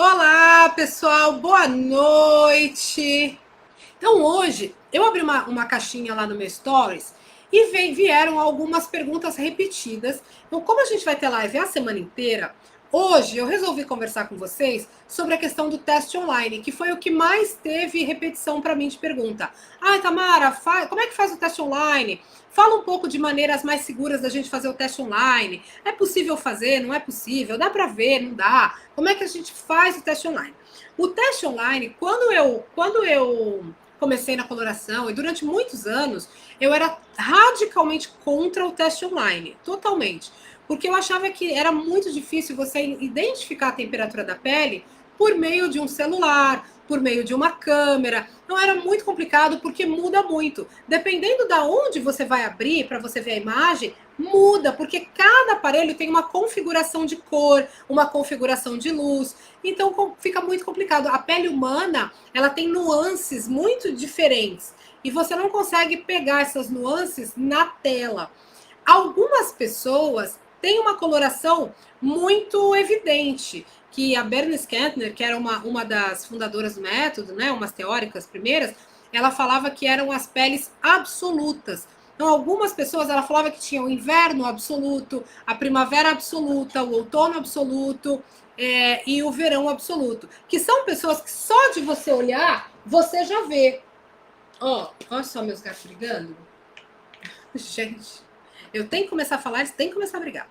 Olá, pessoal, boa noite. Então, hoje eu abri uma caixinha lá no meu Stories e vieram algumas perguntas repetidas. Então, como a gente vai ter live a semana inteira, hoje eu resolvi conversar com vocês sobre a questão do teste online, que foi o que mais teve repetição para mim de pergunta. Ai, Tamara, como é que faz o teste online? Fala um pouco de maneiras mais seguras da gente fazer o teste online. É possível fazer? Não é possível? Dá para ver? Não dá? Como é que a gente faz o teste online? O teste online, quando eu comecei na coloração e durante muitos anos eu era radicalmente contra o teste online, totalmente, porque eu achava que era muito difícil você identificar a temperatura da pele por meio de um celular, por meio de uma câmera. Não era muito complicado porque muda muito. Dependendo da onde você vai abrir para você ver a imagem, muda, porque cada aparelho tem uma configuração de cor, uma configuração de luz. Então fica muito complicado. A pele humana, ela tem nuances muito diferentes e você não consegue pegar essas nuances na tela. Algumas pessoas têm uma coloração muito evidente, que a Bernice Kentner, que era uma das fundadoras do método, né, umas teóricas primeiras, ela falava que eram as peles absolutas. Então, algumas pessoas, ela falava que tinha o inverno absoluto, a primavera absoluta, o outono absoluto, e o verão absoluto. Que são pessoas que só de você olhar, você já vê. Ó, olha só meus gatos brigando. Gente, eu tenho que começar a falar, eles têm que começar a brigar.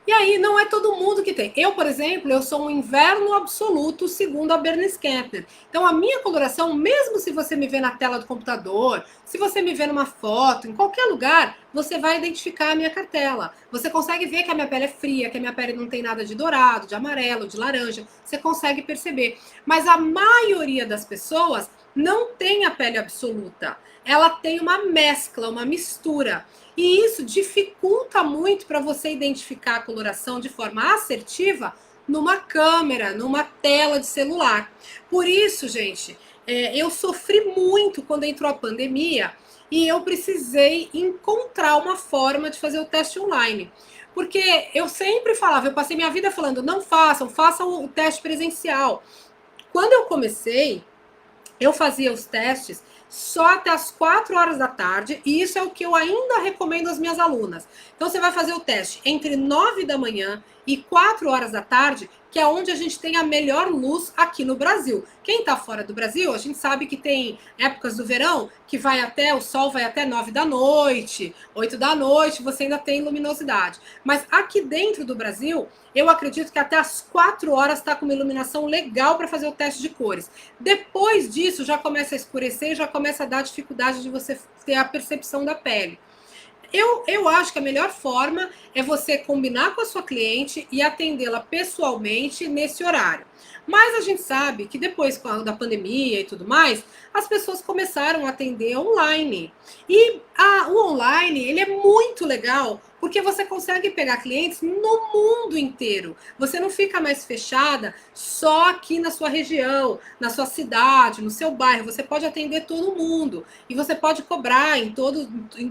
E aí, não é todo mundo que tem. Eu, por exemplo, eu sou um inverno absoluto, segundo a Bernice Kentner. Então, a minha coloração, mesmo se você me vê na tela do computador, se você me vê numa foto, em qualquer lugar, você vai identificar a minha cartela. Você consegue ver que a minha pele é fria, que a minha pele não tem nada de dourado, de amarelo, de laranja. Você consegue perceber. Mas a maioria das pessoas não tem a pele absoluta. Ela tem uma mescla, uma mistura. E isso dificulta muito para você identificar a coloração de forma assertiva numa câmera, numa tela de celular. Por isso, gente, eu sofri muito quando entrou a pandemia e eu precisei encontrar uma forma de fazer o teste online. Porque eu sempre falava, eu passei minha vida falando, não façam, façam o teste presencial. Quando eu comecei, eu fazia os testes só até as 4 horas da tarde, e isso é o que eu ainda recomendo às minhas alunas. Então, você vai fazer o teste entre 9 da manhã e 4 horas da tarde, que é onde a gente tem a melhor luz aqui no Brasil. Quem está fora do Brasil, a gente sabe que tem épocas do verão que o sol vai até 9 da noite, 8 da noite, você ainda tem luminosidade. Mas aqui dentro do Brasil, eu acredito que até as 4 horas está com uma iluminação legal para fazer o teste de cores. Depois disso, já começa a escurecer e já começa a dar dificuldade de você ter a percepção da pele. Eu acho que a melhor forma é você combinar com a sua cliente e atendê-la pessoalmente nesse horário. Mas a gente sabe que depois da pandemia e tudo mais, as pessoas começaram a atender online. E o online, ele é muito legal, porque você consegue pegar clientes no mundo inteiro. Você não fica mais fechada só aqui na sua região, na sua cidade, no seu bairro. Você pode atender todo mundo. E você pode cobrar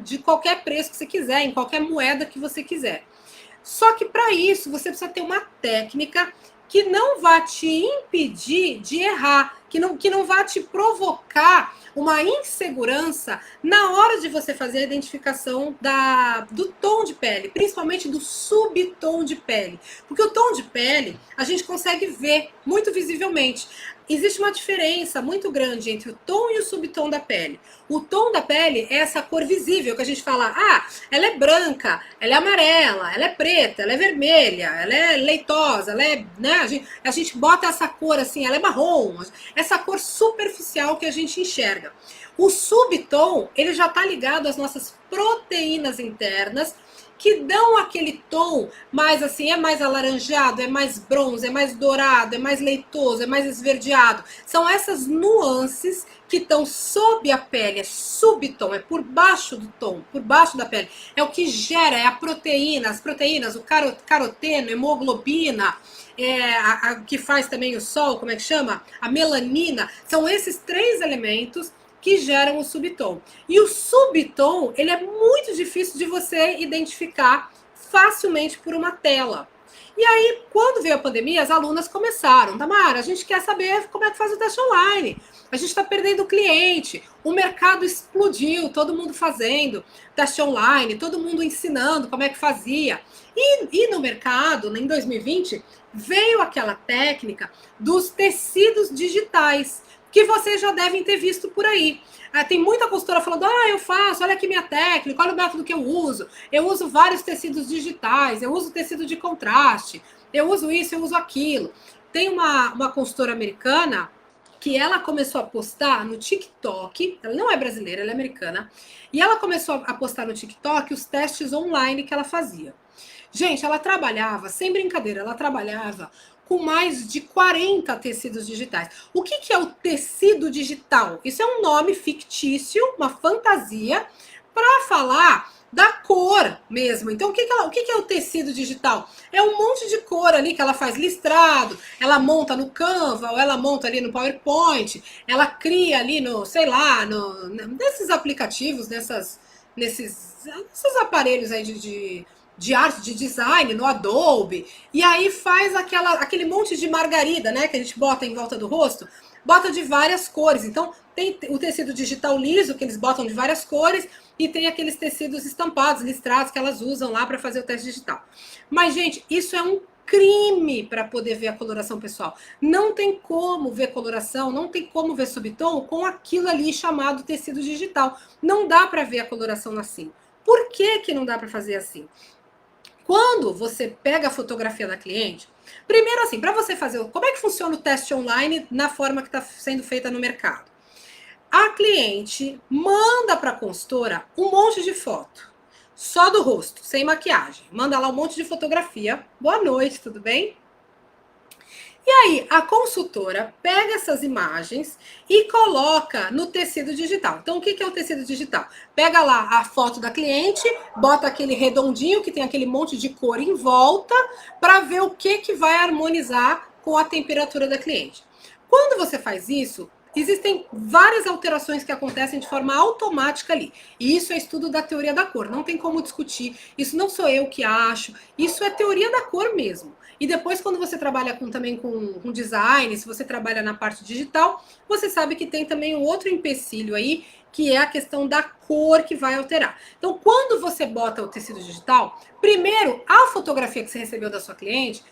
de qualquer preço que você quiser, em qualquer moeda que você quiser. Só que para isso você precisa ter uma técnica que não vá te impedir de errar, que não vá te provocar uma insegurança na hora de você fazer a identificação do tom de pele, principalmente do subtom de pele. Porque o tom de pele a gente consegue ver muito visivelmente. Existe uma diferença muito grande entre o tom e o subtom da pele. O tom da pele é essa cor visível que a gente fala, ela é branca, ela é amarela, ela é preta, ela é vermelha, ela é leitosa, né, a gente bota essa cor assim, ela é marrom, essa cor superficial que a gente enxerga. O subtom, ele já está ligado às nossas proteínas internas, que dão aquele tom mais assim, é mais alaranjado, é mais bronze, é mais dourado, é mais leitoso, é mais esverdeado. São essas nuances que estão sob a pele, é subtom, é por baixo do tom, por baixo da pele. É o que gera, é a proteína, as proteínas, o caroteno, hemoglobina, que faz também o sol, como é que chama? A melanina. São esses 3 elementos que geram o subtom. E o subtom, ele é muito difícil de você identificar facilmente por uma tela. E aí, quando veio a pandemia, as alunas começaram, Tamara, a gente quer saber como é que faz o teste online. A gente está perdendo o cliente, o mercado explodiu, todo mundo fazendo teste online, todo mundo ensinando como é que fazia. E no mercado, em 2020, veio aquela técnica dos tecidos digitais, que vocês já devem ter visto por aí. Tem muita consultora falando, eu faço, olha aqui minha técnica, olha o método que eu uso vários tecidos digitais, eu uso tecido de contraste, eu uso isso, eu uso aquilo. Tem uma consultora americana que ela começou a postar no TikTok, ela não é brasileira, ela é americana, e ela começou a postar no TikTok os testes online que ela fazia. Gente, ela trabalhava, sem brincadeira, ela trabalhava com mais de 40 tecidos digitais. O que é o tecido digital? Isso é um nome fictício, uma fantasia, para falar da cor mesmo. Então, o que é o tecido digital? É um monte de cor ali que ela faz listrado, ela monta no Canva, ou ela monta ali no PowerPoint, ela cria ali no, sei lá, nesses aplicativos, nesses aparelhos aí de arte, de design, no Adobe, e aí faz aquele monte de margarida, né, que a gente bota em volta do rosto, bota de várias cores. Então, tem o tecido digital liso, que eles botam de várias cores, e tem aqueles tecidos estampados, listrados, que elas usam lá para fazer o teste digital. Mas, gente, isso é um crime para poder ver a coloração pessoal. Não tem como ver coloração, não tem como ver subtom com aquilo ali chamado tecido digital. Não dá para ver a coloração assim. Por que não dá para fazer assim? Quando você pega a fotografia da cliente, primeiro assim, para você fazer, como é que funciona o teste online na forma que está sendo feita no mercado? A cliente manda para a consultora um monte de foto, só do rosto, sem maquiagem. Manda lá um monte de fotografia. Boa noite, tudo bem? E aí, a consultora pega essas imagens e coloca no tecido digital. Então, o que é o tecido digital? Pega lá a foto da cliente, bota aquele redondinho que tem aquele monte de cor em volta para ver o que vai harmonizar com a temperatura da cliente. Quando você faz isso, existem várias alterações que acontecem de forma automática ali. E isso é estudo da teoria da cor, não tem como discutir. Isso não sou eu que acho, isso é teoria da cor mesmo. E depois, quando você trabalha também com design, se você trabalha na parte digital, você sabe que tem também um outro empecilho aí, que é a questão da cor que vai alterar. Então, quando você bota o tecido digital, primeiro, a fotografia que você recebeu da sua cliente,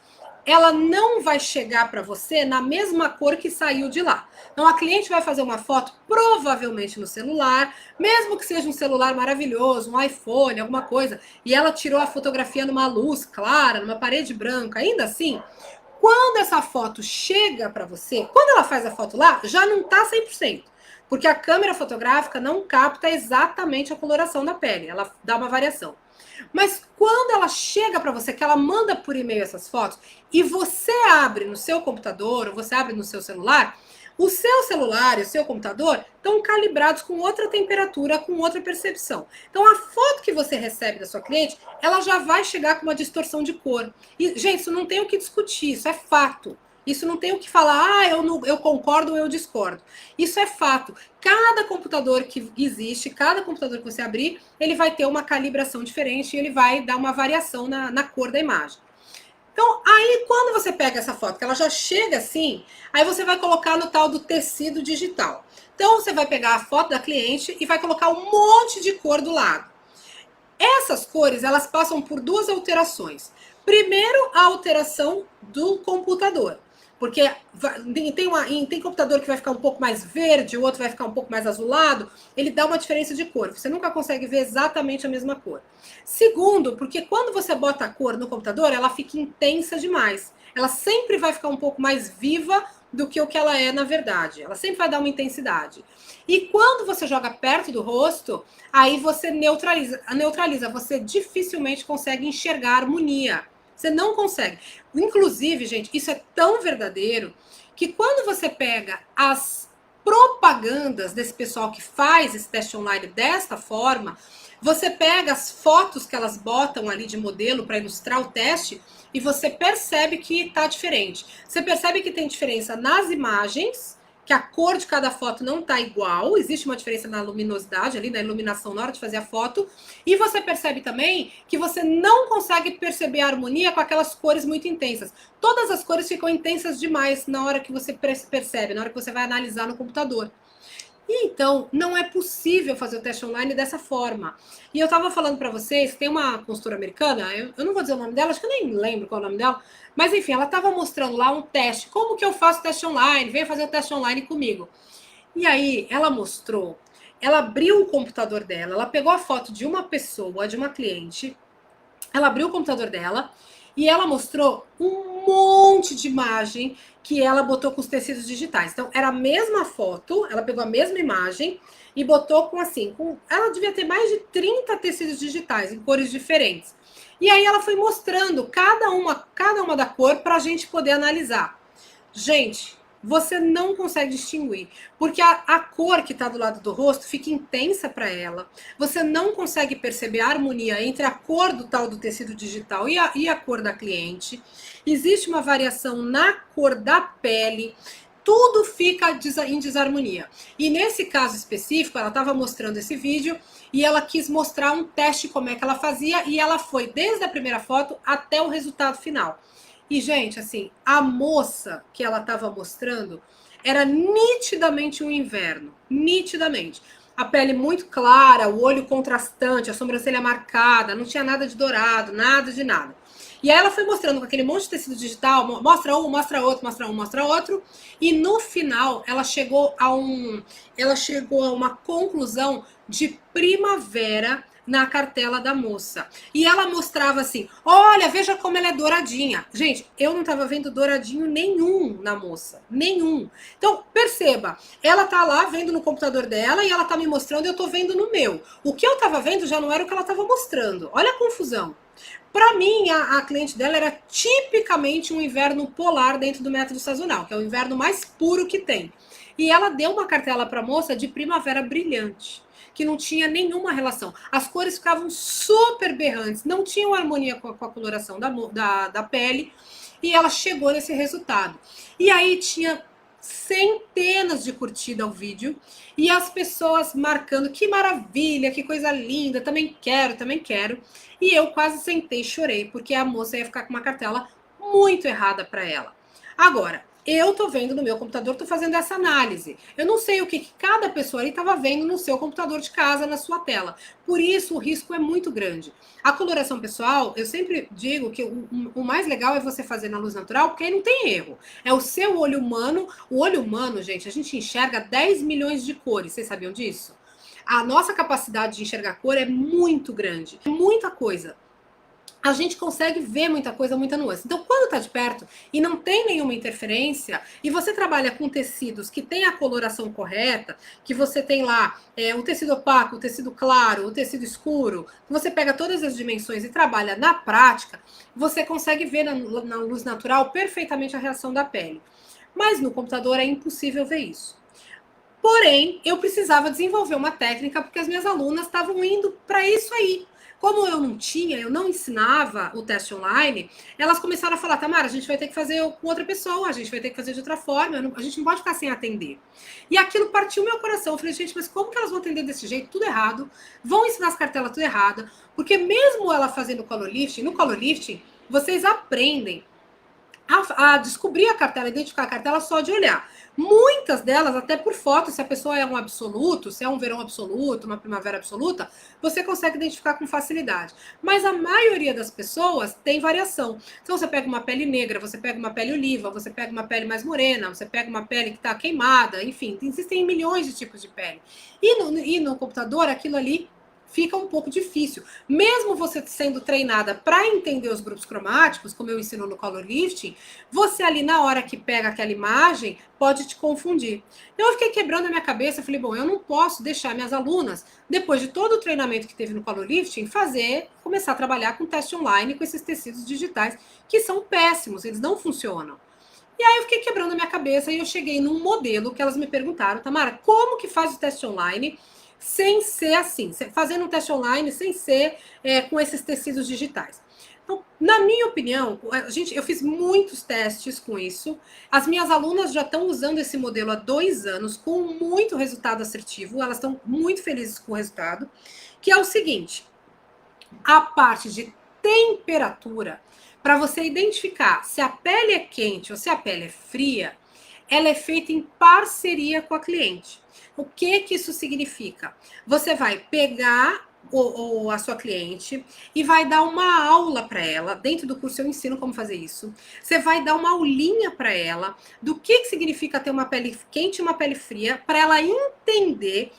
ela não vai chegar para você na mesma cor que saiu de lá. Então, a cliente vai fazer uma foto, provavelmente no celular, mesmo que seja um celular maravilhoso, um iPhone, alguma coisa, e ela tirou a fotografia numa luz clara, numa parede branca, ainda assim, quando essa foto chega para você, quando ela faz a foto lá, já não está 100%, porque a câmera fotográfica não capta exatamente a coloração da pele, ela dá uma variação. Mas quando ela chega para você, que ela manda por e-mail essas fotos, e você abre no seu computador, ou você abre no seu celular, o seu celular e o seu computador estão calibrados com outra temperatura, com outra percepção. Então, a foto que você recebe da sua cliente, ela já vai chegar com uma distorção de cor. E, gente, isso não tem o que discutir, isso é fato. Isso não tem o que falar, eu concordo ou eu discordo. Isso é fato. Cada computador que existe, cada computador que você abrir, ele vai ter uma calibração diferente e ele vai dar uma variação na cor da imagem. Então, aí quando você pega essa foto, que ela já chega assim, aí você vai colocar no tal do tecido digital. Então, você vai pegar a foto da cliente e vai colocar um monte de cor do lado. Essas cores, elas passam por duas alterações. Primeiro, a alteração do computador. Porque tem computador que vai ficar um pouco mais verde, o outro vai ficar um pouco mais azulado, ele dá uma diferença de cor. Você nunca consegue ver exatamente a mesma cor. Segundo, porque quando você bota a cor no computador, ela fica intensa demais. Ela sempre vai ficar um pouco mais viva do que o que ela é na verdade. Ela sempre vai dar uma intensidade. E quando você joga perto do rosto, aí você neutraliza. Você dificilmente consegue enxergar a harmonia. Você não consegue. Inclusive, gente, isso é tão verdadeiro que quando você pega as propagandas desse pessoal que faz esse teste online desta forma, você pega as fotos que elas botam ali de modelo para ilustrar o teste e você percebe que está diferente. Você percebe que tem diferença nas imagens que a cor de cada foto não tá igual, existe uma diferença na luminosidade ali, na iluminação na hora de fazer a foto, e você percebe também que você não consegue perceber a harmonia com aquelas cores muito intensas. Todas as cores ficam intensas demais na hora que você percebe, na hora que você vai analisar no computador. E então, não é possível fazer o teste online dessa forma. E eu estava falando para vocês, tem uma consultora americana, eu não vou dizer o nome dela, acho que eu nem lembro qual é o nome dela, mas enfim, ela estava mostrando lá um teste, como que eu faço o teste online, venha fazer o teste online comigo. E aí, ela mostrou, ela abriu o computador dela, ela pegou a foto de uma pessoa, de uma cliente, ela abriu o computador dela e ela mostrou um monte de imagem que ela botou com os tecidos digitais. Então, era a mesma foto, ela pegou a mesma imagem e botou com assim, ela devia ter mais de 30 tecidos digitais em cores diferentes. E aí ela foi mostrando cada uma da cor para a gente poder analisar. Gente, você não consegue distinguir, porque a cor que está do lado do rosto fica intensa para ela. Você não consegue perceber a harmonia entre a cor do tal do tecido digital e a cor da cliente. Existe uma variação na cor da pele. Tudo fica em desarmonia. E nesse caso específico, ela estava mostrando esse vídeo e ela quis mostrar um teste como é que ela fazia e ela foi desde a primeira foto até o resultado final. E, gente, assim, a moça que ela estava mostrando era nitidamente um inverno. Nitidamente. A pele muito clara, o olho contrastante, a sobrancelha marcada, não tinha nada de dourado, nada de nada. E aí ela foi mostrando com aquele monte de tecido digital, mostra um, mostra outro, mostra um, mostra outro. E no final ela chegou a uma conclusão de primavera na cartela da moça. E ela mostrava assim, olha, veja como ela é douradinha. Gente, eu não tava vendo douradinho nenhum na moça, nenhum. Então, perceba, ela tá lá vendo no computador dela e ela tá me mostrando e eu tô vendo no meu. O que eu tava vendo já não era o que ela tava mostrando. Olha a confusão. Para mim, a cliente dela era tipicamente um inverno polar dentro do método sazonal, que é o inverno mais puro que tem. E ela deu uma cartela para a moça de primavera brilhante, que não tinha nenhuma relação. As cores ficavam super berrantes, não tinham harmonia com a coloração da pele, e ela chegou nesse resultado. E aí tinha centenas de curtidas ao vídeo e as pessoas marcando que maravilha, que coisa linda, também quero, também quero. E eu quase sentei e chorei porque a moça ia ficar com uma cartela muito errada para ela. Agora, eu tô vendo no meu computador, tô fazendo essa análise. Eu não sei o que cada pessoa ali estava vendo no seu computador de casa, na sua tela. Por isso, o risco é muito grande. A coloração pessoal, eu sempre digo que o mais legal é você fazer na luz natural, porque aí não tem erro. É o seu olho humano. O olho humano, gente, a gente enxerga 10 milhões de cores. Vocês sabiam disso? A nossa capacidade de enxergar cor é muito grande. É muita coisa. A gente consegue ver muita coisa, muita nuance. Então, quando tá de perto e não tem nenhuma interferência, e você trabalha com tecidos que tem a coloração correta, que você tem lá o tecido opaco, o tecido claro, o tecido escuro, você pega todas as dimensões e trabalha na prática, você consegue ver na luz natural perfeitamente a reação da pele. Mas no computador é impossível ver isso. Porém, eu precisava desenvolver uma técnica porque as minhas alunas estavam indo para isso aí. Como eu não ensinava o teste online, elas começaram a falar, Tamara, a gente vai ter que fazer com outra pessoa, a gente vai ter que fazer de outra forma, a gente não pode ficar sem atender. E aquilo partiu meu coração. Eu falei, gente, mas como que elas vão atender desse jeito? Tudo errado. Vão ensinar as cartelas tudo errado. Porque mesmo ela fazendo color lifting, no color lifting, vocês aprendem a descobrir a cartela, identificar a cartela só de olhar. Muitas delas, até por foto, se a pessoa é um absoluto, se é um verão absoluto, uma primavera absoluta, você consegue identificar com facilidade. Mas a maioria das pessoas tem variação. Então você pega uma pele negra, você pega uma pele oliva, você pega uma pele mais morena, você pega uma pele que está queimada, enfim, existem milhões de tipos de pele. E no computador, aquilo ali fica um pouco difícil. Mesmo você sendo treinada para entender os grupos cromáticos, como eu ensino no Color Lifting, você ali na hora que pega aquela imagem, pode te confundir. Então eu fiquei quebrando a minha cabeça, falei, bom, eu não posso deixar minhas alunas, depois de todo o treinamento que teve no Color Lifting, começar a trabalhar com teste online, com esses tecidos digitais, que são péssimos, eles não funcionam. E aí eu fiquei quebrando a minha cabeça e eu cheguei num modelo que elas me perguntaram, Tamara, como que faz o teste online sem ser assim, fazendo um teste online sem ser com esses tecidos digitais. Então, na minha opinião, eu fiz muitos testes com isso. As minhas alunas já estão usando esse modelo há 2 anos, com muito resultado assertivo. Elas estão muito felizes com o resultado. Que é o seguinte: a parte de temperatura, para você identificar se a pele é quente ou se a pele é fria, ela é feita em parceria com a cliente. O que isso significa? Você vai pegar a sua cliente e vai dar uma aula para ela. Dentro do curso eu ensino como fazer isso. Você vai dar uma aulinha para ela do que significa ter uma pele quente e uma pele fria, para ela entender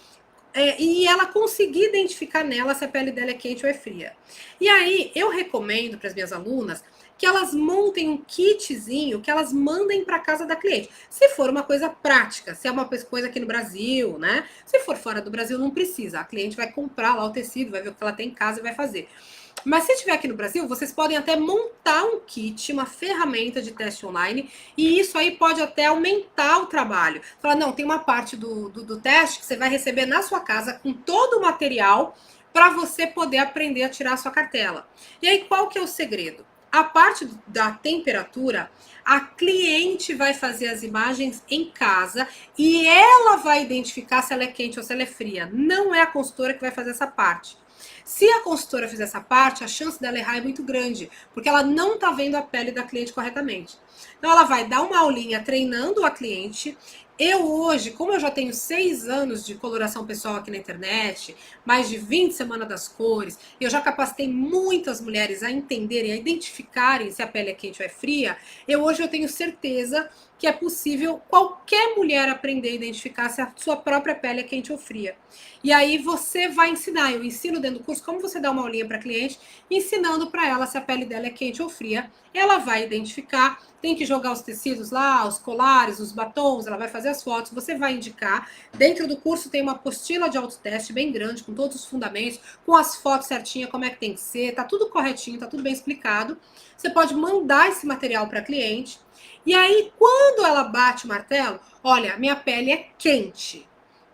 e ela conseguir identificar nela se a pele dela é quente ou é fria. E aí, eu recomendo para as minhas alunas que elas montem um kitzinho que elas mandem para casa da cliente. Se for uma coisa prática, se é uma coisa aqui no Brasil, né? Se for fora do Brasil, não precisa. A cliente vai comprar lá o tecido, vai ver o que ela tem em casa e vai fazer. Mas se estiver aqui no Brasil, vocês podem até montar um kit, uma ferramenta de teste online, e isso aí pode até aumentar o trabalho. Falar, não, tem uma parte do teste que você vai receber na sua casa com todo o material para você poder aprender a tirar a sua cartela. E aí, qual que é o segredo? A parte da temperatura, a cliente vai fazer as imagens em casa e ela vai identificar se ela é quente ou se ela é fria. Não é a consultora que vai fazer essa parte. Se a consultora fizer essa parte, a chance dela errar é muito grande, porque ela não está vendo a pele da cliente corretamente. Então, ela vai dar uma aulinha treinando a cliente. Eu hoje, como eu já tenho 6 anos de coloração pessoal aqui na internet, mais de 20 semanas das cores, eu já capacitei muitas mulheres a entenderem, a identificarem se a pele é quente ou é fria, hoje eu tenho certeza que é possível qualquer mulher aprender a identificar se a sua própria pele é quente ou fria. E aí você vai ensinar, eu ensino dentro do curso como você dá uma aulinha para cliente, ensinando para ela se a pele dela é quente ou fria. Ela vai identificar, tem que jogar os tecidos lá, os colares, os batons, ela vai fazer as fotos, você vai indicar. Dentro do curso tem uma apostila de autoteste bem grande, com todos os fundamentos, com as fotos certinhas, como é que tem que ser, tá tudo corretinho, tá tudo bem explicado. Você pode mandar esse material para a cliente. E aí, quando ela bate o martelo, olha, minha pele é quente.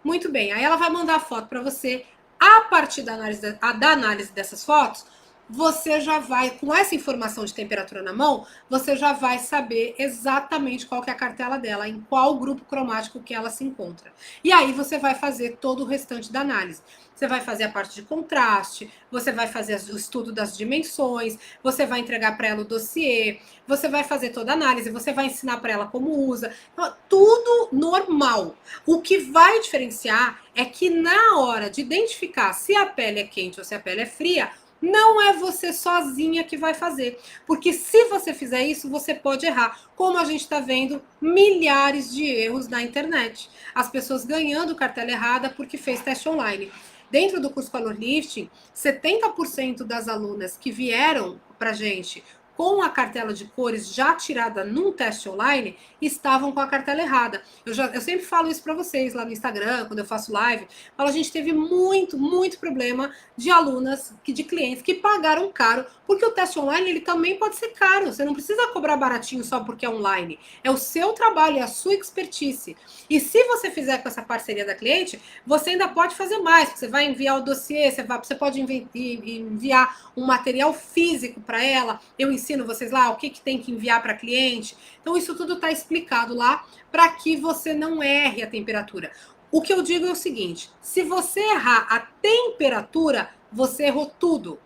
Muito bem, aí ela vai mandar a foto para você. A partir da análise dessas fotos, você já vai, com essa informação de temperatura na mão, você já vai saber exatamente qual que é a cartela dela, em qual grupo cromático que ela se encontra. E aí você vai fazer todo o restante da análise. Você vai fazer a parte de contraste, você vai fazer o estudo das dimensões, você vai entregar para ela o dossiê, você vai fazer toda a análise, você vai ensinar para ela como usa. Então, tudo normal. O que vai diferenciar é que na hora de identificar se a pele é quente ou se a pele é fria, não é você sozinha que vai fazer. Porque se você fizer isso, você pode errar. Como a gente está vendo milhares de erros na internet. As pessoas ganhando cartela errada porque fez teste online. Dentro do curso Color Lifting, 70% das alunas que vieram pra gente com a cartela de cores já tirada num teste online, estavam com a cartela errada. Eu sempre falo isso para vocês lá no Instagram, quando eu faço live. Falo, a gente teve muito problema de alunas, de clientes que pagaram caro, porque o teste online ele também pode ser caro. Você não precisa cobrar baratinho só porque é online. É o seu trabalho, é a sua expertise. E se você fizer com essa parceria da cliente, você ainda pode fazer mais. Você vai enviar o dossiê, você pode enviar um material físico para ela. Eu ensino vocês lá o que tem que enviar para cliente. Então, isso tudo está explicado lá para que você não erre a temperatura. O que eu digo é o seguinte: se você errar a temperatura, você errou tudo.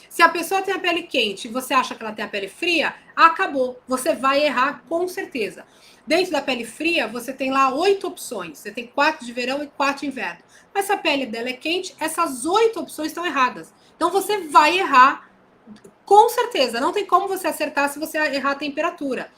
Se a pessoa tem a pele quente e você acha que ela tem a pele fria, acabou. Você vai errar com certeza. Dentro da pele fria, você tem lá 8 opções. Você tem 4 de verão e 4 de inverno. Mas se a pele dela é quente, essas 8 opções estão erradas. Então você vai errar com certeza. Não tem como você acertar se você errar a temperatura.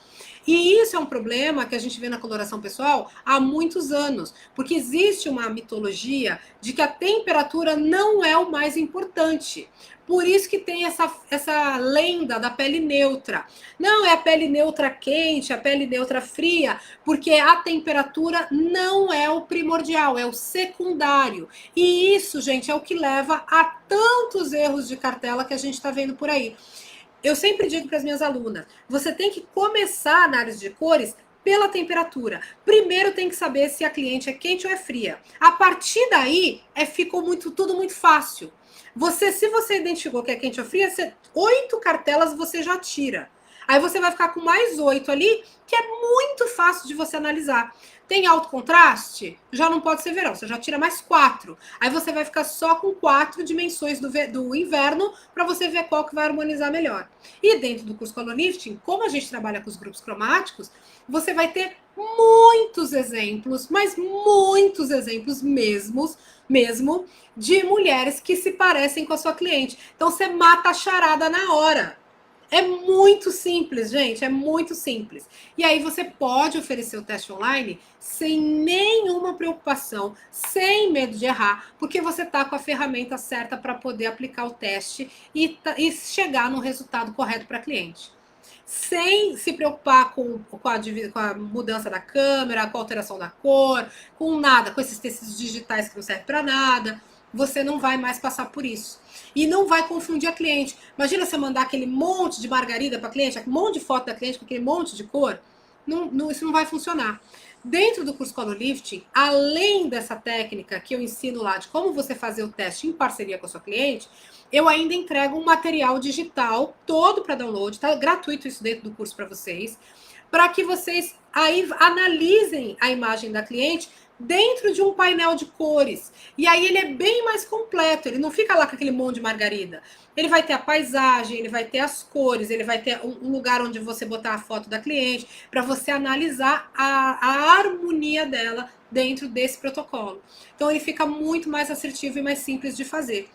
E isso é um problema que a gente vê na coloração pessoal há muitos anos, porque existe uma mitologia de que a temperatura não é o mais importante. Por isso que tem essa lenda da pele neutra. Não é a pele neutra quente, a pele neutra fria, porque a temperatura não é o primordial, é o secundário. E isso, gente, é o que leva a tantos erros de cartela que a gente está vendo por aí. Eu sempre digo para as minhas alunas, você tem que começar a análise de cores pela temperatura. Primeiro tem que saber se a cliente é quente ou é fria. A partir daí, ficou tudo muito fácil. Se você identificou que é quente ou fria, 8 cartelas você já tira. Aí você vai ficar com mais 8 ali, que é muito fácil de você analisar. Tem alto contraste? Já não pode ser verão, você já tira mais 4. Aí você vai ficar só com 4 dimensões do inverno para você ver qual que vai harmonizar melhor. E dentro do curso Color Lifting, como a gente trabalha com os grupos cromáticos, você vai ter muitos exemplos, mas muitos exemplos mesmo de mulheres que se parecem com a sua cliente. Então você mata a charada na hora. É muito simples, gente, é muito simples. E aí você pode oferecer o teste online sem nenhuma preocupação, sem medo de errar, porque você está com a ferramenta certa para poder aplicar o teste e chegar no resultado correto para a cliente. Sem se preocupar com a mudança da câmera, com a alteração da cor, com nada, com esses tecidos digitais que não servem para nada. Você não vai mais passar por isso. E não vai confundir a cliente. Imagina você mandar aquele monte de margarida para a cliente, um monte de foto da cliente com aquele monte de cor. Isso não vai funcionar. Dentro do curso Color Lifting, além dessa técnica que eu ensino lá de como você fazer o teste em parceria com a sua cliente, eu ainda entrego um material digital todo para download, tá gratuito isso dentro do curso para vocês, para que vocês aí analisem a imagem da cliente dentro de um painel de cores. E aí ele é bem mais completo, ele não fica lá com aquele monte de margarida. Ele vai ter a paisagem, ele vai ter as cores, ele vai ter um lugar onde você botar a foto da cliente, para você analisar a harmonia dela dentro desse protocolo. Então ele fica muito mais assertivo e mais simples de fazer.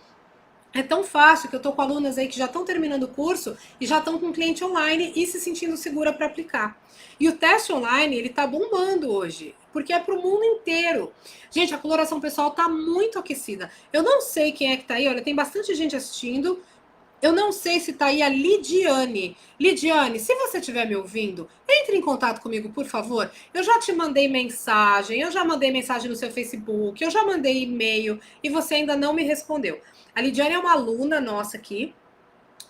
É tão fácil que eu tô com alunas aí que já estão terminando o curso e já estão com cliente online e se sentindo segura para aplicar. E o teste online, ele tá bombando hoje, porque é para o mundo inteiro. Gente, a coloração pessoal tá muito aquecida. Eu não sei quem é que tá aí, olha, tem bastante gente assistindo. Eu não sei se tá aí a Lidiane. Lidiane, se você estiver me ouvindo, entre em contato comigo, por favor. Eu já te mandei mensagem, eu já mandei mensagem no seu Facebook, eu já mandei e-mail e você ainda não me respondeu. A Lidiane é uma aluna nossa aqui.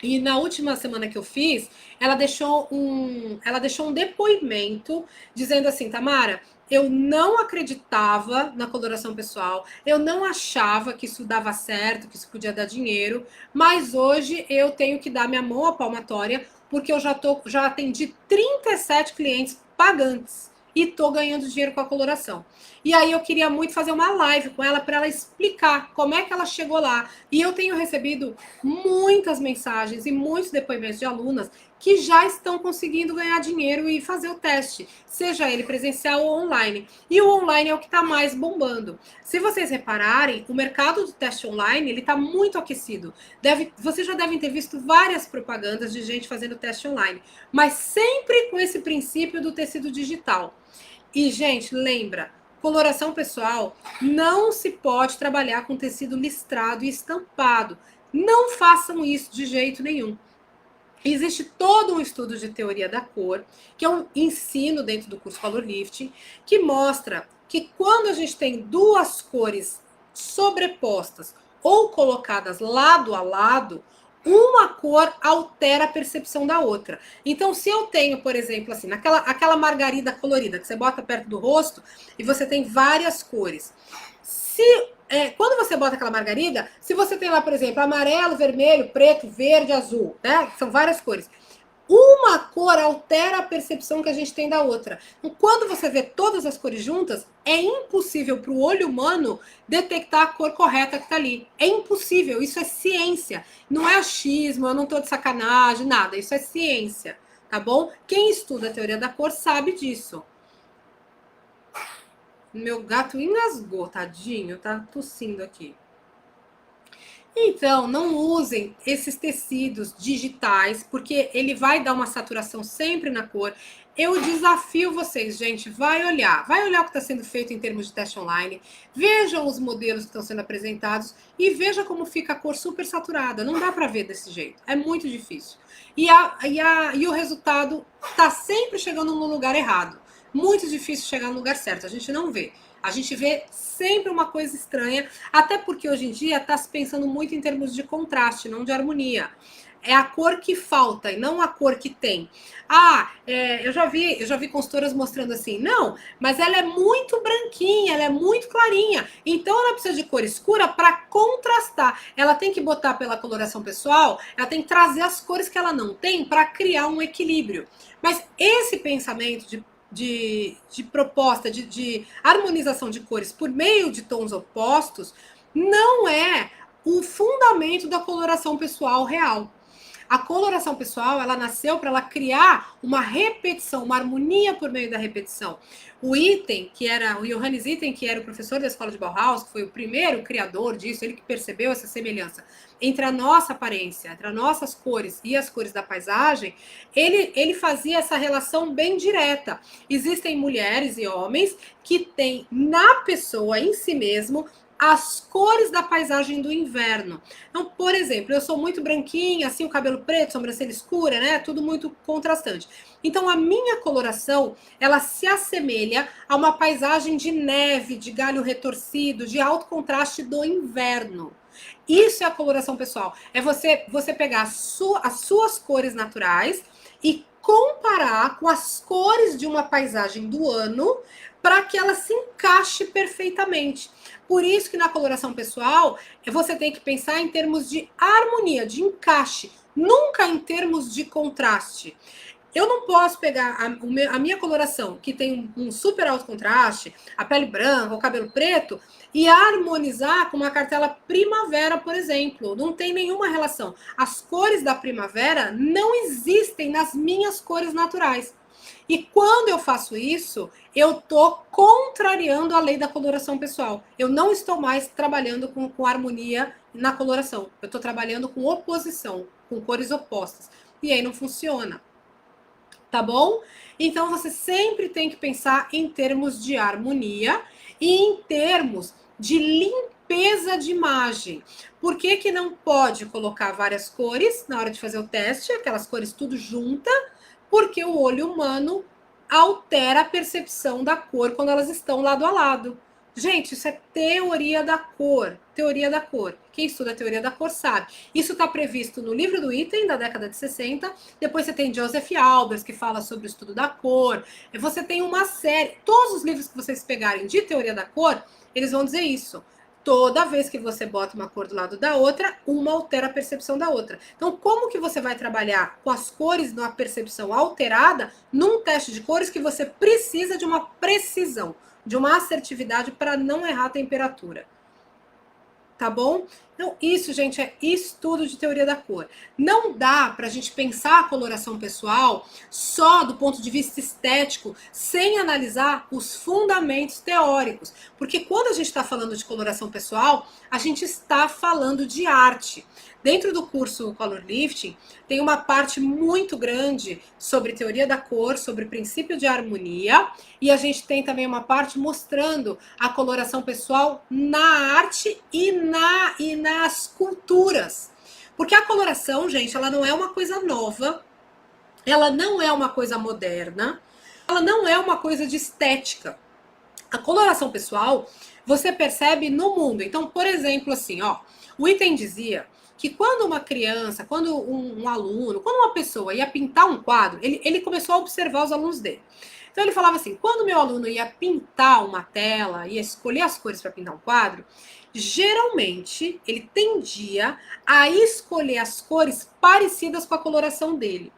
E na última semana que eu fiz, ela deixou um depoimento dizendo assim, Tamara, eu não acreditava na coloração pessoal, eu não achava que isso dava certo, que isso podia dar dinheiro, mas hoje eu tenho que dar minha mão à palmatória, porque eu já atendi 37 clientes pagantes e tô ganhando dinheiro com a coloração. E aí eu queria muito fazer uma live com ela para ela explicar como é que ela chegou lá. E eu tenho recebido muitas mensagens e muitos depoimentos de alunas que já estão conseguindo ganhar dinheiro e fazer o teste, seja ele presencial ou online. E o online é o que está mais bombando. Se vocês repararem, o mercado do teste online ele está muito aquecido. Vocês já devem ter visto várias propagandas de gente fazendo teste online, mas sempre com esse princípio do tecido digital. E, gente, lembra, coloração pessoal não se pode trabalhar com tecido listrado e estampado. Não façam isso de jeito nenhum. Existe todo um estudo de teoria da cor, que eu ensino dentro do curso Color Lifting, que mostra que quando a gente tem duas cores sobrepostas ou colocadas lado a lado, uma cor altera a percepção da outra. Então, se eu tenho, por exemplo, assim, aquela margarida colorida que você bota perto do rosto e você tem várias cores. Quando você bota aquela margarida, se você tem lá, por exemplo, amarelo, vermelho, preto, verde, azul, né? São várias cores. Uma cor altera a percepção que a gente tem da outra. Então, quando você vê todas as cores juntas, é impossível para o olho humano detectar a cor correta que está ali. É impossível, isso é ciência. Não é achismo, eu não estou de sacanagem, nada. Isso é ciência, tá bom? Quem estuda a teoria da cor sabe disso. Meu gato engasgou, tadinho, tá tossindo aqui. Então, não usem esses tecidos digitais, porque ele vai dar uma saturação sempre na cor. Eu desafio vocês, gente, vai olhar o que está sendo feito em termos de teste online, vejam os modelos que estão sendo apresentados e veja como fica a cor super saturada. Não dá para ver desse jeito, é muito difícil. E o resultado está sempre chegando no lugar errado. Muito difícil chegar no lugar certo, a gente não vê. A gente vê sempre uma coisa estranha, até porque hoje em dia está se pensando muito em termos de contraste, não de harmonia. é a cor que falta e não a cor que tem. Eu já vi consultoras mostrando assim, não, mas ela é muito branquinha, ela é muito clarinha, então ela precisa de cor escura para contrastar. Ela tem que botar pela coloração pessoal, ela tem que trazer as cores que ela não tem para criar um equilíbrio. Mas esse pensamento de proposta, de harmonização de cores por meio de tons opostos, não é o fundamento da coloração pessoal real. A coloração pessoal, ela nasceu para ela criar uma repetição, uma harmonia por meio da repetição. O Itten, que era o Johannes Itten, que era o professor da escola de Bauhaus, que foi o primeiro criador disso, ele que percebeu essa semelhança entre a nossa aparência, entre as nossas cores e as cores da paisagem, ele fazia essa relação bem direta. Existem mulheres e homens que têm na pessoa em si mesmo as cores da paisagem do inverno. Então, por exemplo, eu sou muito branquinha, assim, o cabelo preto, sobrancelha escura, né? Tudo muito contrastante. Então, a minha coloração, ela se assemelha a uma paisagem de neve, de galho retorcido, de alto contraste do inverno. Isso é a coloração pessoal. É você pegar as suas cores naturais e comparar com as cores de uma paisagem do ano para que ela se encaixe perfeitamente. Por isso que na coloração pessoal, você tem que pensar em termos de harmonia, de encaixe, nunca em termos de contraste. Eu não posso pegar a minha coloração, que tem um super alto contraste, a pele branca, o cabelo preto, e harmonizar com uma cartela primavera, por exemplo. Não tem nenhuma relação. As cores da primavera não existem nas minhas cores naturais. E quando eu faço isso, eu estou contrariando a lei da coloração pessoal. Eu não estou mais trabalhando com harmonia na coloração. Eu estou trabalhando com oposição, com cores opostas. E aí não funciona. Tá bom? Então você sempre tem que pensar em termos de harmonia e em termos de limpeza de imagem. Por que que não pode colocar várias cores na hora de fazer o teste, aquelas cores tudo junta? Porque o olho humano altera a percepção da cor quando elas estão lado a lado. Gente, isso é teoria da cor. Teoria da cor. Quem estuda a teoria da cor sabe. Isso está previsto no livro do Itten, da década de 60. Depois você tem Joseph Albers, que fala sobre o estudo da cor. E você tem uma série. Todos os livros que vocês pegarem de teoria da cor, eles vão dizer isso. Toda vez que você bota uma cor do lado da outra, uma altera a percepção da outra. Então, como que você vai trabalhar com as cores numa percepção alterada num teste de cores que você precisa de uma precisão, de uma assertividade para não errar a temperatura? Tá bom? Então, isso, gente, é estudo de teoria da cor. Não dá para a gente pensar a coloração pessoal só do ponto de vista estético, sem analisar os fundamentos teóricos. Porque quando a gente está falando de coloração pessoal, a gente está falando de arte. Dentro do curso Color Lifting, tem uma parte muito grande sobre teoria da cor, sobre princípio de harmonia, e a gente tem também uma parte mostrando a coloração pessoal na arte e nas culturas. Porque a coloração, gente, ela não é uma coisa nova, ela não é uma coisa moderna, ela não é uma coisa de estética. A coloração pessoal, você percebe no mundo. Então, por exemplo, assim, ó, o Itten dizia que quando uma criança, quando um aluno, quando uma pessoa ia pintar um quadro, ele começou a observar os alunos dele. Então ele falava assim, quando meu aluno ia pintar uma tela, ia escolher as cores para pintar um quadro, geralmente ele tendia a escolher as cores parecidas com a coloração dele.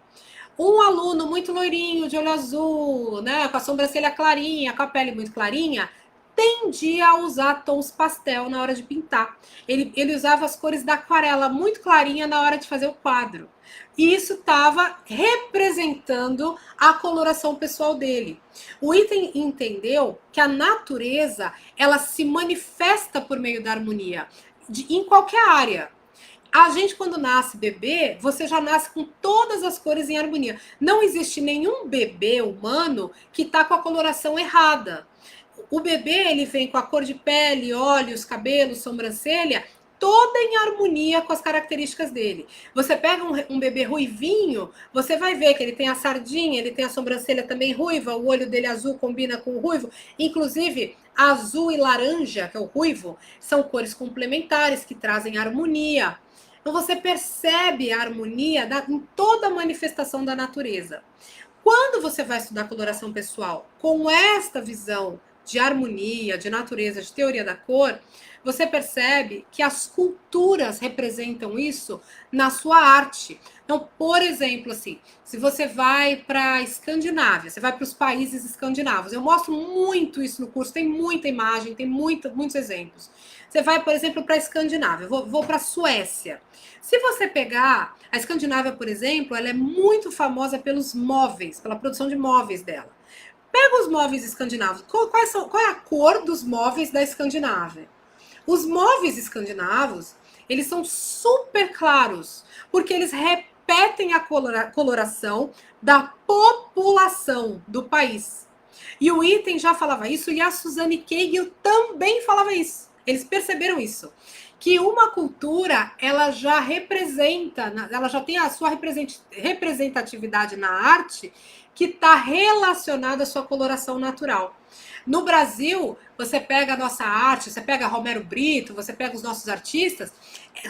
Um aluno muito loirinho, de olho azul, né, com a sobrancelha clarinha, com a pele muito clarinha, tendia a usar tons pastel na hora de pintar. Ele usava as cores da aquarela muito clarinha na hora de fazer o quadro. E isso estava representando a coloração pessoal dele. O Itten entendeu que a natureza, ela se manifesta por meio da harmonia, em qualquer área. A gente, quando nasce bebê, você já nasce com todas as cores em harmonia. Não existe nenhum bebê humano que está com a coloração errada. O bebê, ele vem com a cor de pele, olhos, cabelos, sobrancelha, toda em harmonia com as características dele. Você pega um bebê ruivinho, você vai ver que ele tem a sardinha, ele tem a sobrancelha também ruiva, o olho dele azul combina com o ruivo. Inclusive, azul e laranja, que é o ruivo, são cores complementares que trazem harmonia. Então você percebe a harmonia em toda a manifestação da natureza. Quando você vai estudar coloração pessoal com esta visão de harmonia, de natureza, de teoria da cor, você percebe que as culturas representam isso na sua arte. Então, por exemplo, assim, se você vai para a Escandinávia, você vai para os países escandinavos, eu mostro muito isso no curso, tem muita imagem, tem muitos exemplos. Você vai, por exemplo, para a Escandinávia, vou para a Suécia. Se você pegar a Escandinávia, por exemplo, ela é muito famosa pelos móveis, pela produção de móveis dela. Pega os móveis escandinavos. Qual é a cor dos móveis da Escandinávia? Os móveis escandinavos, eles são super claros, porque eles repetem a coloração da população do país. E o Item já falava isso, e a Suzanne Cagle também falava isso. Eles perceberam isso. Que uma cultura, ela já representa, ela já tem a sua representatividade na arte que está relacionada à sua coloração natural. No Brasil, você pega a nossa arte, você pega Romero Brito, você pega os nossos artistas,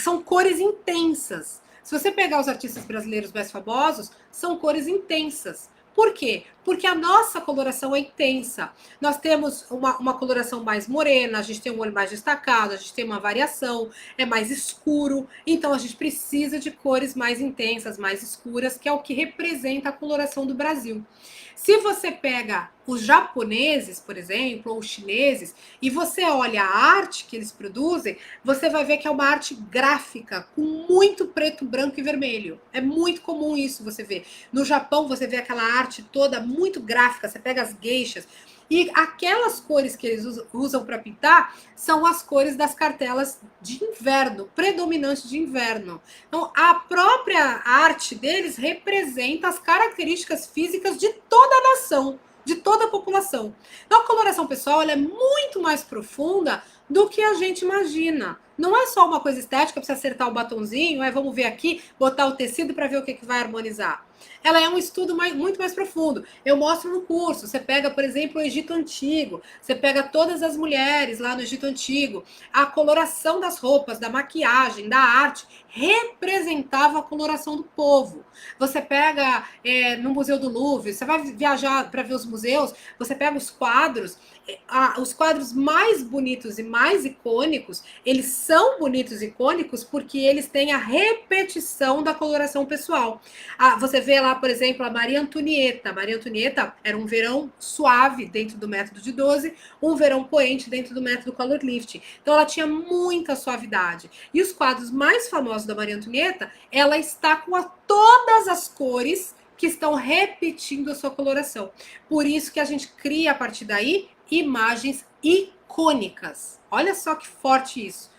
são cores intensas. Se você pegar os artistas brasileiros mais famosos, são cores intensas. Por quê? Porque a nossa coloração é intensa. Nós temos uma coloração mais morena, a gente tem um olho mais destacado, a gente tem uma variação, é mais escuro. Então a gente precisa de cores mais intensas, mais escuras, que é o que representa a coloração do Brasil. Se você pega os japoneses, por exemplo, ou os chineses, e você olha a arte que eles produzem, você vai ver que é uma arte gráfica, com muito preto, branco e vermelho. É muito comum isso você ver. No Japão, você vê aquela arte toda muito gráfica, você pega as geishas, e aquelas cores que eles usam para pintar são as cores das cartelas de inverno, predominantes de inverno. Então, a própria arte deles representa as características físicas de toda a nação, de toda a população. Então, a coloração pessoal ela é muito mais profunda do que a gente imagina. Não é só uma coisa estética, precisa acertar o batonzinho, vamos ver aqui, botar o tecido para ver o que vai harmonizar. Ela é um estudo muito mais profundo. Eu mostro no curso. Você pega, por exemplo, o Egito Antigo. Você pega todas as mulheres lá no Egito Antigo. A coloração das roupas, da maquiagem, da arte, representava a coloração do povo. Você pega no Museu do Louvre, você vai viajar para ver os museus, você pega os quadros mais bonitos e mais icônicos, eles são bonitos e icônicos porque eles têm a repetição da coloração pessoal. Você vê lá, por exemplo, a Maria Antonieta. Maria Antonieta era um verão suave dentro do método de 12, um verão poente dentro do método Color Lifting. Então ela tinha muita suavidade. E os quadros mais famosos da Maria Antonieta, ela está com todas as cores que estão repetindo a sua coloração. Por isso que a gente cria a partir daí imagens icônicas. Olha só que forte isso.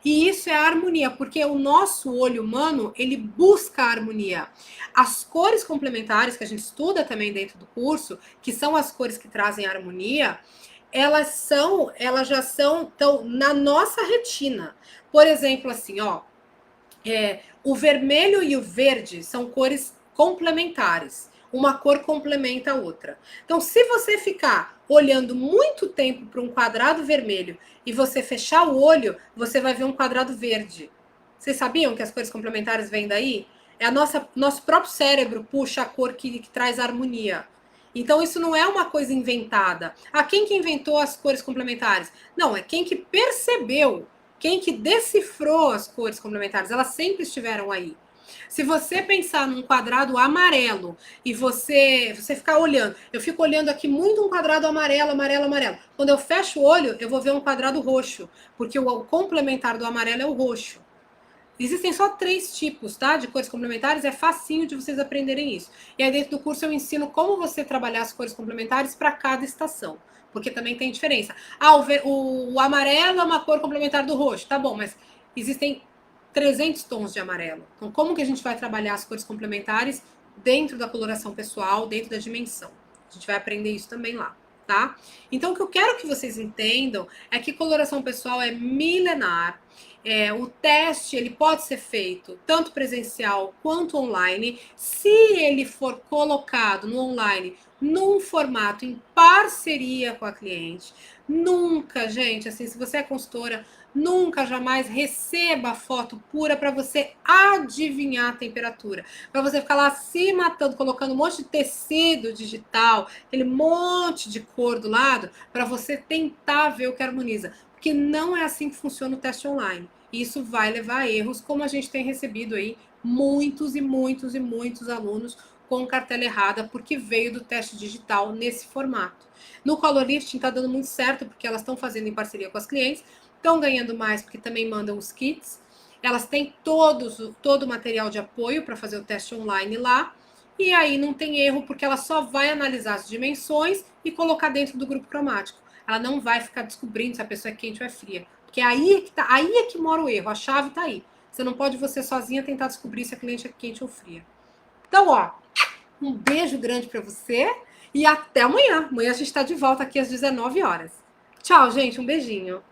E isso é a harmonia, porque o nosso olho humano, ele busca a harmonia. As cores complementares que a gente estuda também dentro do curso, que são as cores que trazem a harmonia, elas já são tão na nossa retina. Por exemplo, assim, ó, o vermelho e o verde são cores complementares. Uma cor complementa a outra. Então, se você ficar olhando muito tempo para um quadrado vermelho e você fechar o olho, você vai ver um quadrado verde. Vocês sabiam que as cores complementares vêm daí? Nosso próprio cérebro puxa a cor que traz harmonia. Então, isso não é uma coisa inventada. Quem que inventou as cores complementares? Não, é quem que percebeu, quem que decifrou as cores complementares. Elas sempre estiveram aí. Se você pensar num quadrado amarelo e você ficar olhando, eu fico olhando aqui muito um quadrado amarelo, amarelo, amarelo. Quando eu fecho o olho, eu vou ver um quadrado roxo, porque o complementar do amarelo é o roxo. Existem só 3 tipos, tá? De cores complementares, é facinho de vocês aprenderem isso. E aí dentro do curso eu ensino como você trabalhar as cores complementares para cada estação, porque também tem diferença. O amarelo é uma cor complementar do roxo, tá bom, mas existem 300 tons de amarelo. Então, como que a gente vai trabalhar as cores complementares dentro da coloração pessoal, dentro da dimensão? A gente vai aprender isso também lá, tá? Então, o que eu quero que vocês entendam é que coloração pessoal é milenar. O teste ele pode ser feito tanto presencial quanto online. Se ele for colocado no online num formato em parceria com a cliente. Nunca, gente, assim, se você é consultora, nunca, jamais receba foto pura para você adivinhar a temperatura. Para você ficar lá se matando, colocando um monte de tecido digital, aquele monte de cor do lado, para você tentar ver o que harmoniza. Porque não é assim que funciona o teste online. Isso vai levar a erros, como a gente tem recebido aí muitos e muitos e muitos alunos com cartela errada, porque veio do teste digital nesse formato. No Color Lifting está dando muito certo, porque elas estão fazendo em parceria com as clientes, estão ganhando mais porque também mandam os kits. Elas têm todo o material de apoio para fazer o teste online lá. E aí não tem erro, porque ela só vai analisar as dimensões e colocar dentro do grupo cromático. Ela não vai ficar descobrindo se a pessoa é quente ou é fria. Porque aí é que mora o erro, a chave está aí. Você não pode você sozinha tentar descobrir se a cliente é quente ou fria. Então, ó, um beijo grande para você e até amanhã. Amanhã a gente está de volta aqui às 19 horas. Tchau, gente. Um beijinho.